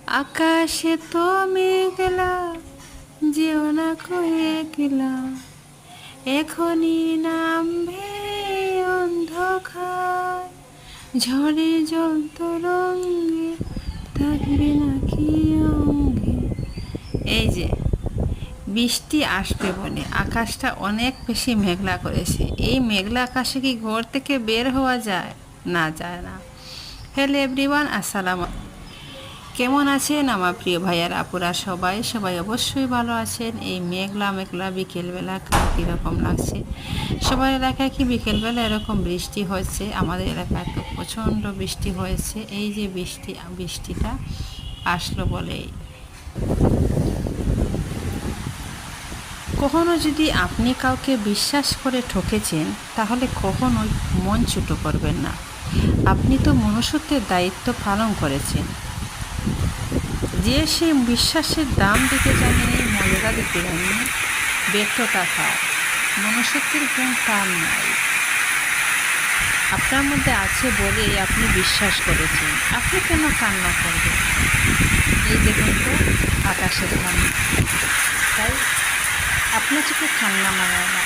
আকাশে তো মেঘলা, যেও না কয়ে গেলা, এখনই নামবে অন্ধকার, ঝড়ে জল তরঙ্গে থাকবে নাকি অঙ্গে। এই যে বৃষ্টি আসবে বলে আকাশটা অনেক বেশি মেঘলা করেছে। এই মেঘলা আকাশে কি ঘর থেকে বের হওয়া যায়? না, যায় না। হ্যালো এভরিওয়ান, আসসালামু। কেমন আছেন আমার প্রিয় ভাইয়ার আপুরা? সবাই সবাই অবশ্যই ভালো আছেন। এই মেঘলা মেঘলা বিকেলবেলা কীরকম লাগছে? সবার এলাকায় কি বিকেলবেলা এরকম বৃষ্টি হয়েছে? আমাদের এলাকায় তো প্রচণ্ড বৃষ্টি হয়েছে। এই যে বৃষ্টিটা আসলো বলেই। কখনো যদি আপনি কাউকে বিশ্বাস করে ঠকেছেন, তাহলে কখনোই মন ছোটো করবেন না। আপনি তো মনুষ্যত্বের দায়িত্ব পালন করেছেন। যে সে বিশ্বাসের দাম দিতে জানেনি, মর্যাদা দিতে জানেনি, ব্যর্থতা খায়। মনুষ্যত্বের গুণ তার নাই। আপনার মধ্যে আছে বলেই আপনি বিশ্বাস করেছেন। আপনি কেন কান্না করবেন? এই দেখুন তো আকাশের কান্না। তাই আপনার চোখে কান্না মানায় না।